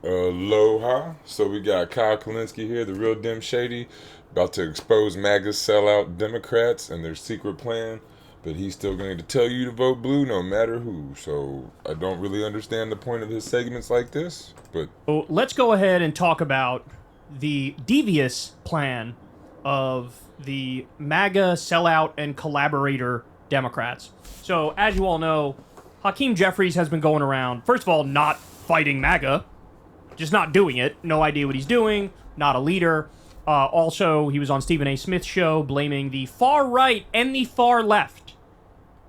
Aloha. So we got Kyle Kalinske here, the real Dem Shady, about to expose MAGA sellout Democrats and their secret plan. But he's still going to tell you to vote blue no matter who. So I don't really understand the point of his segments like this. But So let's go ahead and talk about the devious plan of the MAGA sellout and collaborator Democrats. So, as you all know, Hakeem Jeffries has been going around, first of all, not fighting MAGA, just not doing it. No idea what he's doing, not a leader. Also, he was on Stephen A. Smith's show blaming the far right and the far left,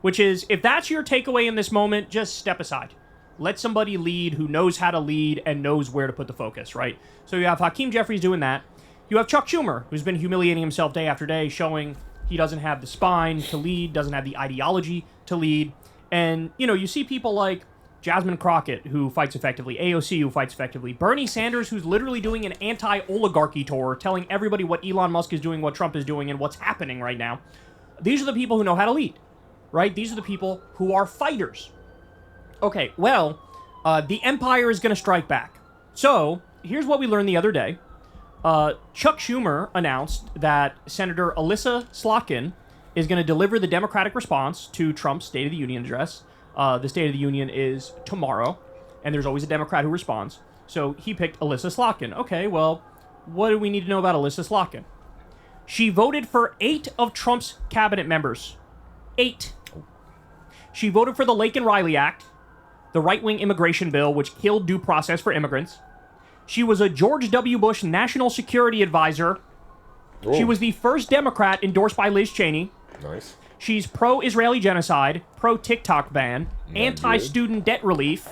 which is, if that's your takeaway in this moment, just step aside. Let somebody lead who knows how to lead and knows where to put the focus, right? So you have Hakeem Jeffries doing that. You have Chuck Schumer, who's been humiliating himself day after day, showing he doesn't have the spine to lead, doesn't have the ideology to lead. And, you see people like Jasmine Crockett, who fights effectively, AOC, who fights effectively, Bernie Sanders, who's literally doing an anti-oligarchy tour, telling everybody what Elon Musk is doing, what Trump is doing, and what's happening right now. These are the people who know how to lead, right? These are the people who are fighters. Okay, well, the empire is going to strike back. So, here's what we learned the other day. Chuck Schumer announced that Senator Alyssa Slotkin is going to deliver the Democratic response to Trump's State of the Union address. The State of the Union is tomorrow, and there's always a Democrat who responds. So he picked Alyssa Slotkin. Okay, well, what do we need to know about Alyssa Slotkin? She voted for 8 of Trump's cabinet members. 8. She voted for the Lake and Riley Act, the right-wing immigration bill, which killed due process for immigrants. She was a George W. Bush national security advisor. oh, She was the first Democrat endorsed by Liz Cheney. nice. She's pro-Israeli genocide, pro-TikTok ban, anti-student debt relief,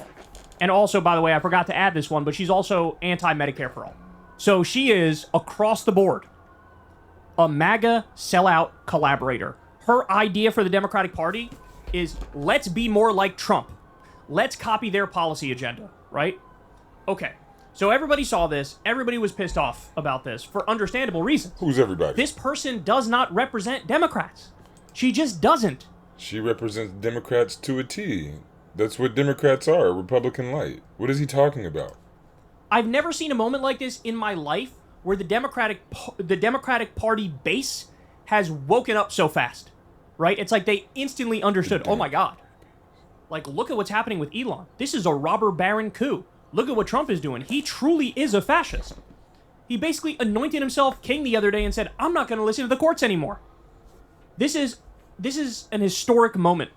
and also, by the way, I forgot to add this one, but she's also anti-Medicare for all. So she is, across the board, a MAGA sellout collaborator. Her idea for the Democratic Party is, let's be more like Trump. Let's copy their policy agenda, right? Okay. So everybody saw this. Everybody was pissed off about this for understandable reasons. Who's everybody? This person does not represent Democrats. She just doesn't. She represents Democrats to a T. That's what Democrats are, Republican light. What is he talking about? I've never seen a moment like this in my life where the Democratic Party base has woken up so fast, right? It's like they instantly understood, oh my God. Like, look at what's happening with Elon. This is a robber baron coup. Look at what Trump is doing. He truly is a fascist. He basically anointed himself king the other day and said, I'm not going to listen to the courts anymore. This is an historic moment.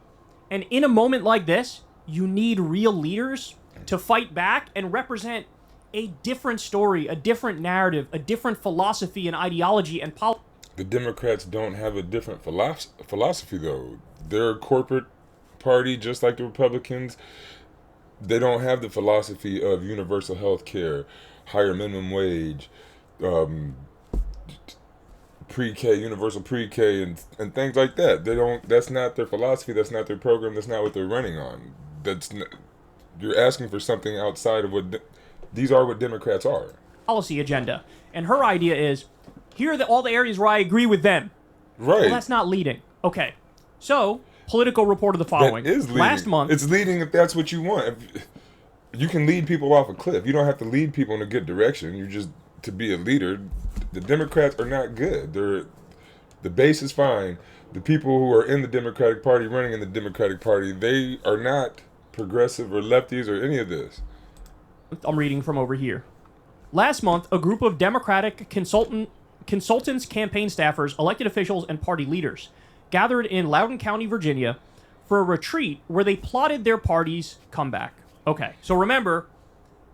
And in a moment like this, you need real leaders to fight back and represent a different story, a different narrative, a different philosophy and ideology and politics. The Democrats don't have a different philosophy, though. They're a corporate party just like the Republicans. They don't have the philosophy of universal health care, higher minimum wage, pre-K, universal pre-K, and things like that. They don't. That's not their philosophy. That's not their program. That's not what they're running on. You're asking for something outside of what these are. What Democrats are. Policy agenda, and her idea is, here are all the areas where I agree with them. Right. Well, that's not leading. Okay, so Politico reported the following. That is leading. Last month, it's leading if that's what you want. You can lead people off a cliff. You don't have to lead people in a good direction. You just to be a leader. The Democrats are not good. The base is fine. The people who are in the Democratic Party, running in the Democratic Party, they are not progressive or lefties or any of this. I'm reading from over here. Last month, a group of Democratic consultants, campaign staffers, elected officials, and party leaders gathered in Loudoun County, Virginia, for a retreat where they plotted their party's comeback. Okay, so remember,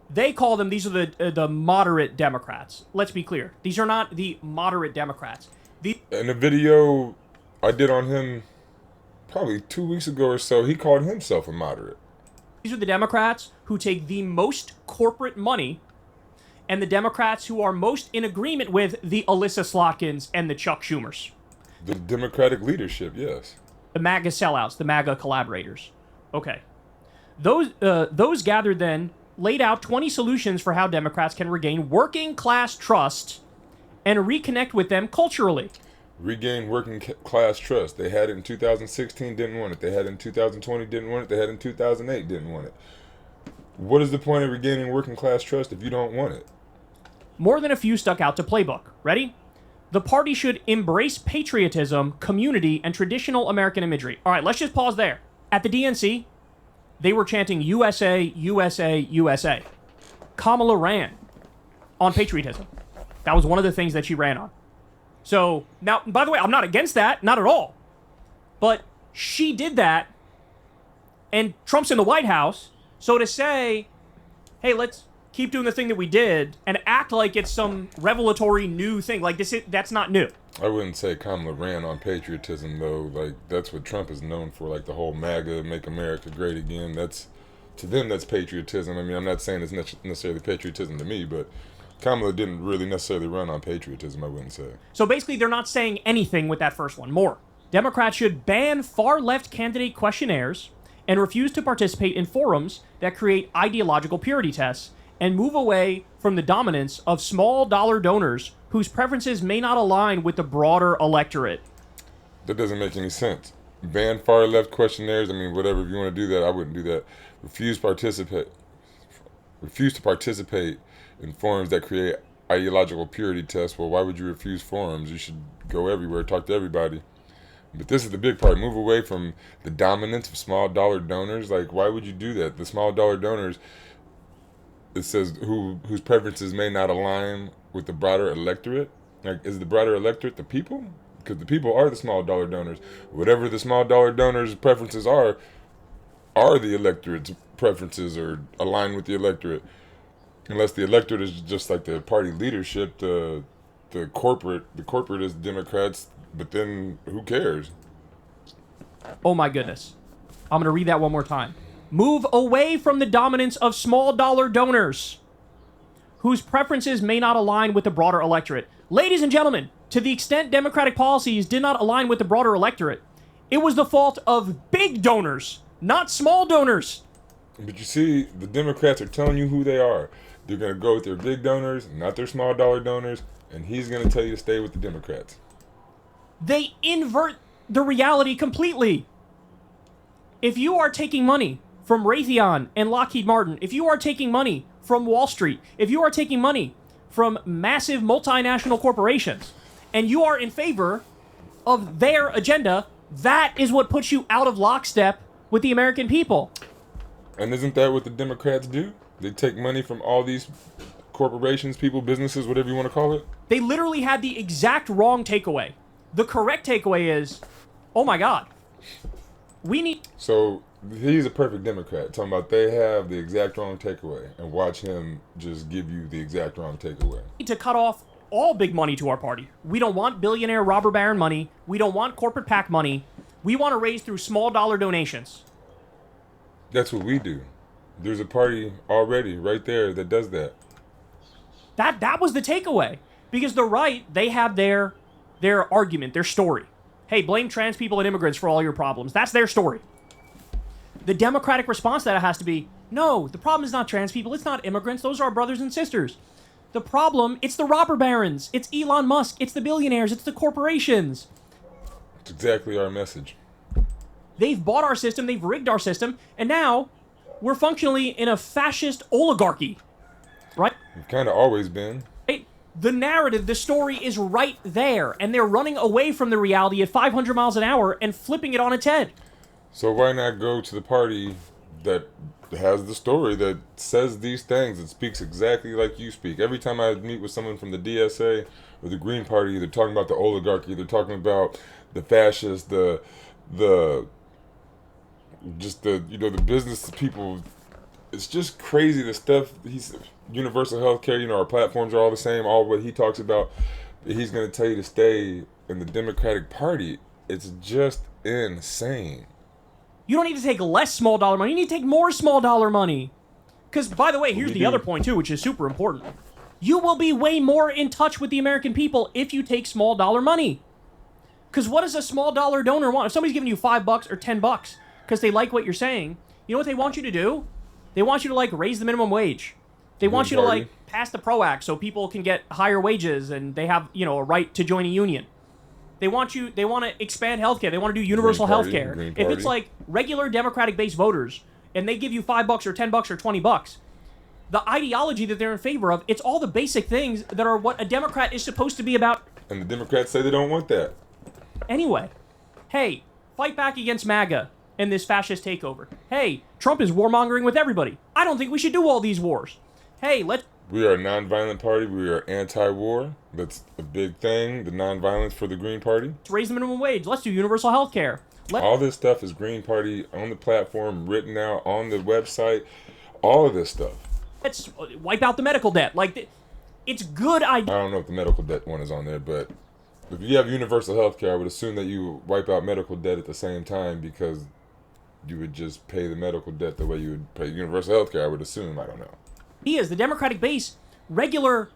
they call them, these are the moderate Democrats. Let's be clear. These are not the moderate Democrats. In a video I did on him probably 2 weeks ago or so, he called himself a moderate. These are the Democrats who take the most corporate money and the Democrats who are most in agreement with the Alyssa Slotkins and the Chuck Schumers. The Democratic leadership, yes. The MAGA sellouts, the MAGA collaborators. Okay. Those gathered then laid out 20 solutions for how Democrats can regain working class trust and reconnect with them culturally. Regain working class trust. They had it in 2016, didn't want it. They had it in 2020, didn't want it. They had it in 2008, didn't want it. What is the point of regaining working class trust if you don't want it? More than a few stuck out to playbook. Ready? The party should embrace patriotism, community, and traditional American imagery. All right, let's just pause there. At the DNC, they were chanting USA, USA, USA. Kamala ran on patriotism. That was one of the things that she ran on. So, now, by the way, I'm not against that, not at all. But she did that, and Trump's in the White House, so to say, hey, let's keep doing the thing that we did and act like it's some revelatory new thing, like that's not new. I wouldn't say Kamala ran on patriotism, though. Like, that's what Trump is known for, like the whole MAGA, Make America Great Again. That's, to them, that's patriotism. I mean, I'm not saying it's necessarily patriotism to me, but Kamala didn't really necessarily run on patriotism, I wouldn't say. So basically, they're not saying anything with that first one. More. Democrats should ban far-left candidate questionnaires and refuse to participate in forums that create ideological purity tests and move away from the dominance of small-dollar donors whose preferences may not align with the broader electorate. That doesn't make any sense. Ban far-left questionnaires, I mean, whatever, if you want to do that, I wouldn't do that. Refuse to participate in forums that create ideological purity tests. Well, why would you refuse forums? You should go everywhere, talk to everybody. But this is the big part. Move away from the dominance of small dollar donors. Like, why would you do that? The small dollar donors, it says whose preferences may not align with the broader electorate. Like, is the broader electorate the people? Because the people are the small dollar donors. Whatever the small dollar donors' preferences are the electorate's preferences or align with the electorate. Unless the electorate is just like the party leadership, the corporate is Democrats. But then, who cares? Oh my goodness. I'm going to read that one more time. Move away from the dominance of small dollar donors whose preferences may not align with the broader electorate. Ladies and gentlemen, to the extent Democratic policies did not align with the broader electorate, it was the fault of big donors, not small donors. But you see, the Democrats are telling you who they are. They're going to go with their big donors, not their small dollar donors, and he's going to tell you to stay with the Democrats. They invert the reality completely. If you are taking money from Raytheon and Lockheed Martin, if you are taking money from Wall Street, if you are taking money from massive multinational corporations, and you are in favor of their agenda, that is what puts you out of lockstep with the American people. And isn't that what the Democrats do? They take money from all these corporations, people, businesses, whatever you want to call it. They literally had the exact wrong takeaway. The correct takeaway is, oh my God, we need... So he's a perfect Democrat, talking about they have the exact wrong takeaway, and watch him just give you the exact wrong takeaway. To cut off all big money to our party. We don't want billionaire robber baron money. We don't want corporate PAC money. We want to raise through small dollar donations. That's what we do. There's a party already right there that does that. That was the takeaway. Because the right, they have their argument, their story. Hey, blame trans people and immigrants for all your problems. That's their story. The Democratic response to that has to be, no, the problem is not trans people, it's not immigrants, those are our brothers and sisters. The problem, it's the robber barons, it's Elon Musk, it's the billionaires, it's the corporations. It's exactly our message. They've bought our system, they've rigged our system, and now we're functionally in a fascist oligarchy. Right? We've kind of always been. The narrative, the story is right there, and they're running away from the reality at 500 miles an hour and flipping it on its head. So why not go to the party that has the story that says these things, that speaks exactly like you speak? Every time I meet with someone from the DSA or the Green Party, they're talking about the oligarchy, they're talking about the fascists, the business people. It's just crazy, the stuff. He's universal health care, our platforms are all the same, all what he talks about. He's going to tell you to stay in the Democratic Party. It's just insane. You don't need to take less small dollar money. You need to take more small dollar money. Because, by the way, here's the other point, too, which is super important. You will be way more in touch with the American people if you take small dollar money. Because what does a small dollar donor want? If somebody's giving you $5 or $10 because they like what you're saying, you know what they want you to do? They want you to, raise the minimum wage. They want you to, pass the PRO Act so people can get higher wages and they have, a right to join a union. They want to expand healthcare. They want to do universal healthcare. If it's regular Democratic-based voters, and they give you $5 or $10 or $20, the ideology that they're in favor of, it's all the basic things that are what a Democrat is supposed to be about. And the Democrats say they don't want that. Anyway, hey, fight back against MAGA and this fascist takeover. Hey, Trump is warmongering with everybody. I don't think we should do all these wars. Hey, We are a nonviolent party. We are anti-war. That's a big thing. The nonviolence for the Green Party. let's raise the minimum wage. Let's do universal health care. All this stuff is Green Party on the platform, written out on the website. All of this stuff. Let's wipe out the medical debt. Like, it's good idea. I don't know if the medical debt one is on there, but if you have universal health care, I would assume that you wipe out medical debt at the same time because you would just pay the medical debt the way you would pay universal health care, I would assume. I don't know. Ideas. The Democratic base, regular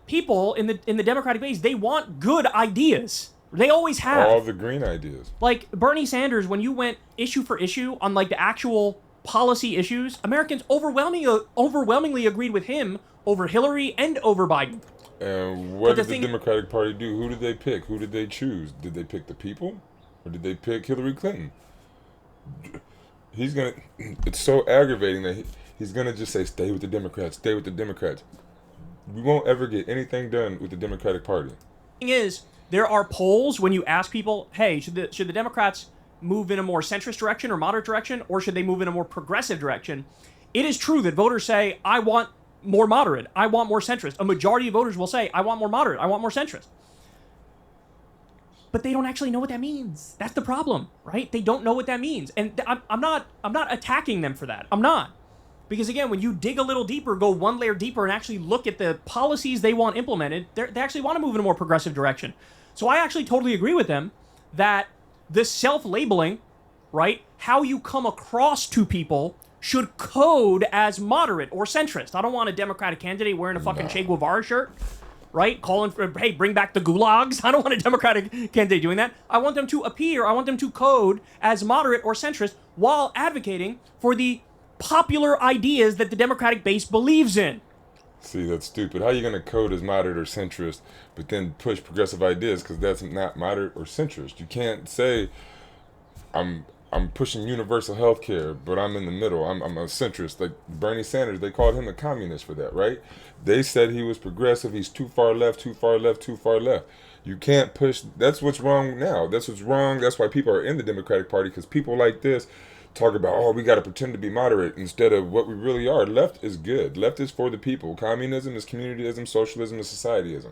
people in the Democratic base, they want good ideas. They always have. All the green ideas. Like Bernie Sanders, when you went issue for issue on like the actual policy issues, Americans overwhelmingly agreed with him over Hillary and over Biden. And what did the Democratic Party do? Who did they pick? Who did they choose? Did they pick the people? Or did they pick Hillary Clinton? It's so aggravating that he's going to just say, stay with the Democrats, stay with the Democrats. We won't ever get anything done with the Democratic Party. The thing is, there are polls when you ask people, hey, should the Democrats move in a more centrist direction or moderate direction, or should they move in a more progressive direction? It is true that voters say, I want more moderate, I want more centrist. A majority of voters will say, I want more moderate, I want more centrist. But they don't actually know what that means. That's the problem, right? They don't know what that means. And I'm not attacking them for that. I'm not. Because again, when you dig a little deeper, go one layer deeper and actually look at the policies they want implemented, they actually want to move in a more progressive direction. So I actually totally agree with them that the self-labeling, right, how you come across to people should code as moderate or centrist. I don't want a Democratic candidate wearing a fucking Che Guevara shirt, right, calling for, hey, bring back the gulags. I don't want a Democratic candidate doing that. I want them to appear, I want them to code as moderate or centrist while advocating for the popular ideas that the Democratic base believes in. See, that's stupid. How are you going to code as moderate or centrist, but then push progressive ideas? Because that's not moderate or centrist. You can't say, I'm pushing universal health care, but I'm in the middle. I'm a centrist. Like Bernie Sanders, they called him a communist for that, right? They said he was progressive. He's too far left, too far left, too far left. You can't push. That's what's wrong now. That's what's wrong. That's why people are in the Democratic Party, because people like this talk about, oh, we got to pretend to be moderate instead of what we really are. Left is good. Left is for the people. Communism is communityism. Socialism is societyism.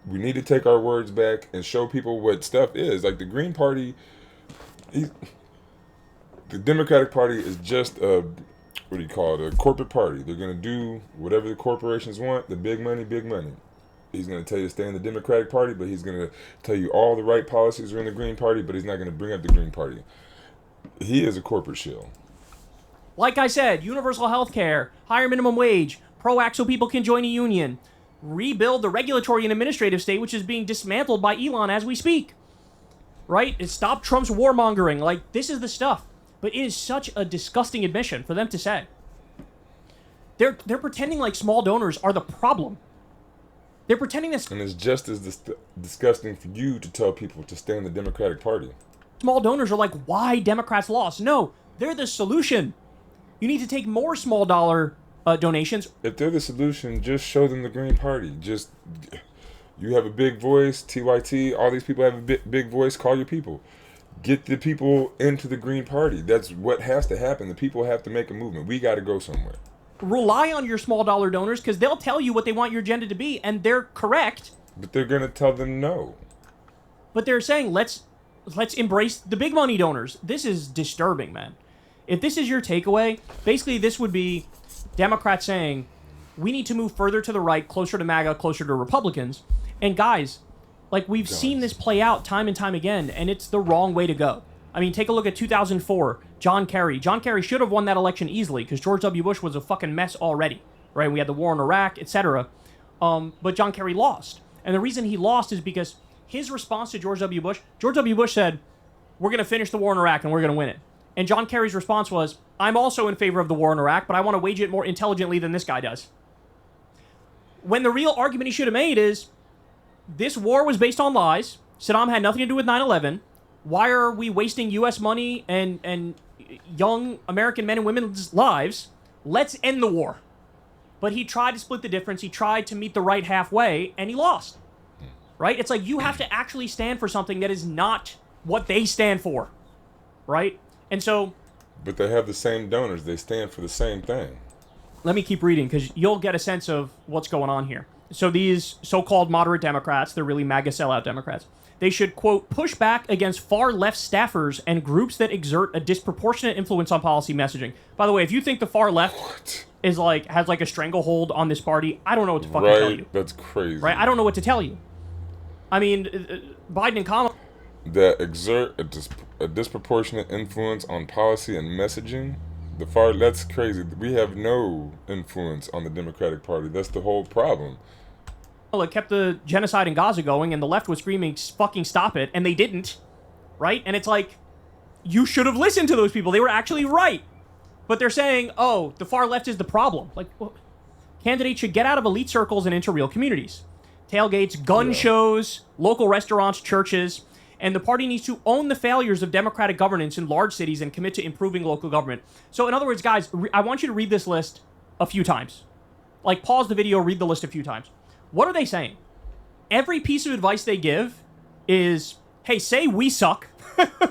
We need to take our words back and show people what stuff is. Like the Green Party, the Democratic Party is just a corporate party. They're going to do whatever the corporations want, the big money, big money. He's going to tell you to stay in the Democratic Party, but he's going to tell you all the right policies are in the Green Party, but he's not going to bring up the Green Party. He is a corporate shill. Like I said, universal health care, higher minimum wage, PRO-ACT so people can join a union, rebuild the regulatory and administrative state, which is being dismantled by Elon as we speak. Right? Stop Trump's warmongering. Like, this is the stuff. But it is such a disgusting admission for them to say. They're pretending like small donors are the problem. They're pretending this. And it's just as disgusting for you to tell people to stay in the Democratic Party. Small donors are like, why Democrats lost? No, they're the solution. You need to take more small dollar donations. If they're the solution, just show them the Green Party. You have a big voice, TYT, all these people have a big voice, call your people. Get the people into the Green Party. That's what has to happen. The people have to make a movement. We got to go somewhere. Rely on your small dollar donors because they'll tell you what they want your agenda to be, and they're correct. But they're going to tell them no. But they're saying, let's embrace the big money donors. This is disturbing, man. If this is your takeaway, basically this would be Democrats saying, we need to move further to the right, closer to MAGA, closer to Republicans. And guys, like we've seen this play out time and time again, and it's the wrong way to go. I mean, take a look at 2004, John Kerry. John Kerry should have won that election easily because George W. Bush was a fucking mess already, right? We had the war in Iraq, etc. But John Kerry lost. And the reason he lost is because his response to George W. Bush said, we're going to finish the war in Iraq and we're going to win it. And John Kerry's response was, I'm also in favor of the war in Iraq, but I want to wage it more intelligently than this guy does. When the real argument he should have made is, this war was based on lies. Saddam had nothing to do with 9/11. Why are we wasting U.S. money and young American men and women's lives. Let's end the war. But he tried to split the difference. He tried to meet the right halfway, and he lost. Right? It's like you have to actually stand for something that is not what they stand for. Right? And so... But they have the same donors. They stand for the same thing. Let me keep reading, because you'll get a sense of what's going on here. So these so-called moderate Democrats, they're really MAGA sellout Democrats, they should, quote, push back against far-left staffers and groups that exert a disproportionate influence on policy messaging. By the way, if you think the far left is has a stranglehold on this party, I don't know what to fucking tell you. That's crazy. Right? I don't know what to tell you. I mean, Biden and Kamala... That exert a disproportionate influence on policy and messaging? That's crazy. We have no influence on the Democratic Party. That's the whole problem. Well, it kept the genocide in Gaza going, and the left was screaming, fucking stop it, and they didn't, right? And it's like, you should have listened to those people. They were actually right. But they're saying, oh, the far left is the problem. Like, well, candidates should get out of elite circles and into real communities. Tailgates, gun shows, local restaurants, churches, and the party needs to own the failures of democratic governance in large cities and commit to improving local government. So, in other words, guys, I want you to read this list a few times. Like, pause the video, read the list a few times. What are they saying? Every piece of advice they give is, hey, say we suck,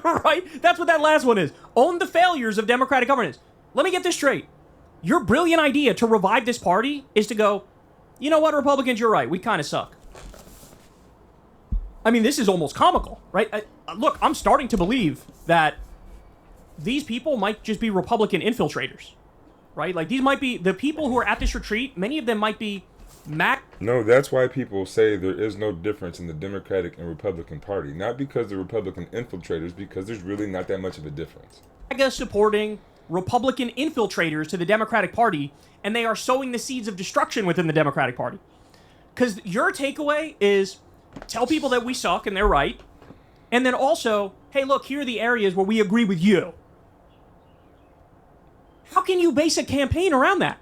right? That's what that last one is. Own the failures of democratic governance. Let me get this straight. Your brilliant idea to revive this party is to go, you know what, Republicans, you're right. We kind of suck. I mean, this is almost comical, right? Look, I'm starting to believe that these people might just be Republican infiltrators, right? Like, these might be the people who are at this retreat. Many of them might be No, that's why people say there is no difference in the Democratic and Republican Party. Not because they're Republican infiltrators, because there's really not that much of a difference. MAGA supporting Republican infiltrators to the Democratic Party, and they are sowing the seeds of destruction within the Democratic Party. Because your takeaway is tell people that we suck and they're right, and then also, hey, look, here are the areas where we agree with you. How can you base a campaign around that?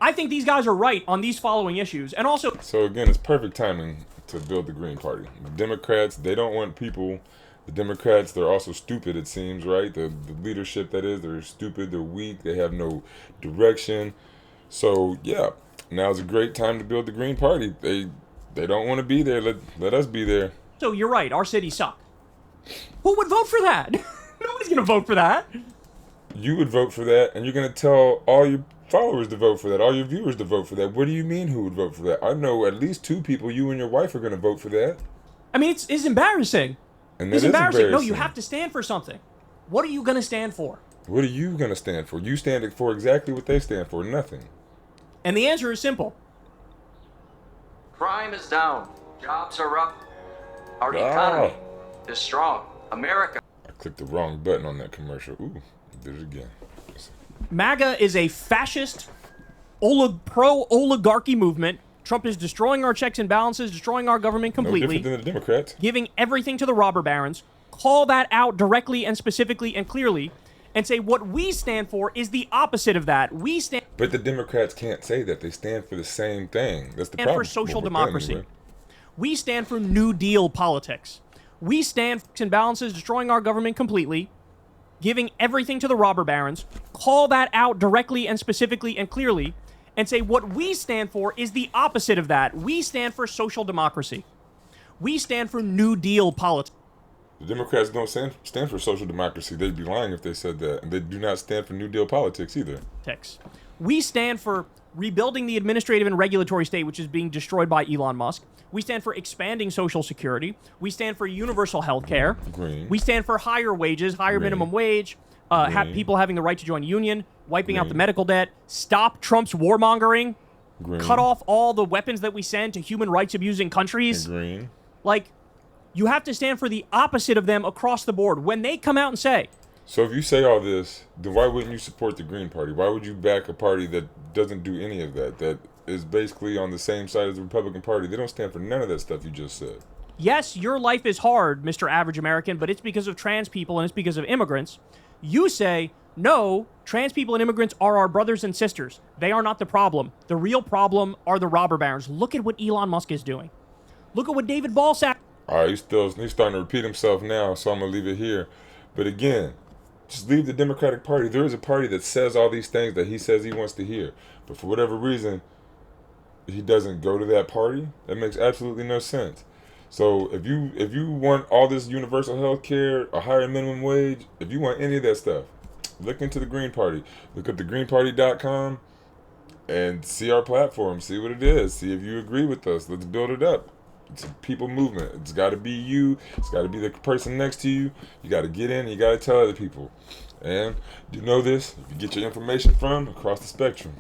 I think these guys are right on these following issues, and also... So again, it's perfect timing to build the Green Party. The Democrats, they don't want people... The Democrats, they're also stupid, it seems, right? The leadership, that is, they're stupid, they're weak, they have no direction. So, yeah, now's a great time to build the Green Party. They don't want to be there. Let us be there. So you're right, our cities suck. Who would vote for that? Nobody's going to vote for that. You would vote for that, and you're going to tell all your followers to vote for that, all your viewers to vote for that. What do you mean who would vote for that? I know at least 2 people, you and your wife, are going to vote for that. I mean, it's embarrassing. And it's embarrassing. No, you have to stand for something. What are you going to stand for? What are you going to stand for? You stand for exactly what they stand for, nothing. And the answer is simple. Crime is down. Jobs are up. Our economy is strong. America. I clicked the wrong button on that commercial. Ooh, did it again. MAGA is a fascist, pro-oligarchy movement. Trump is destroying our checks and balances, destroying our government completely. No different than the Democrats. Giving everything to the robber barons. Call that out directly and specifically and clearly, and say what we stand for is the opposite of that. We stand... But the Democrats can't say that. They stand for the same thing. That's the problem. For social democracy. We stand for New Deal politics. We stand for checks and balances, destroying our government completely. Giving everything to the robber barons. Call that out directly and specifically and clearly, and say what we stand for is the opposite of that. We stand for social democracy. We stand for New Deal politics. The Democrats don't stand for social democracy. They'd be lying if they said that. And they do not stand for New Deal politics either. We stand for rebuilding the administrative and regulatory state, which is being destroyed by Elon Musk. We stand for expanding Social Security. We stand for universal health care. Green. We stand for higher wages, higher minimum wage, people having the right to join a union, wiping out the medical debt, stop Trump's warmongering, cut off all the weapons that we send to human rights abusing countries. Like, you have to stand for the opposite of them across the board. When they come out and say... So if you say all this, then why wouldn't you support the Green Party? Why would you back a party that doesn't do any of that, that is basically on the same side as the Republican Party? They don't stand for none of that stuff you just said. Yes, your life is hard, Mr. Average American, but it's because of trans people and it's because of immigrants. You say, no, trans people and immigrants are our brothers and sisters. They are not the problem. The real problem are the robber barons. Look at what Elon Musk is doing. Look at what David Balsack... All right, he's starting to repeat himself now, so I'm going to leave it here. But again, Just leave the Democratic Party. There is a party that says all these things that he says he wants to hear, but for whatever reason, he doesn't go to that party. That makes absolutely no sense. So if you want all this universal health care, a higher minimum wage, if you want any of that stuff, look into the Green Party. Look up thegreenparty.com and see our platform. See what it is. See if you agree with us. Let's build it up. It's a people movement. It's got to be you. It's got to be the person next to you. You got to get in. You got to tell other people. And you know this, if you get your information from across the spectrum.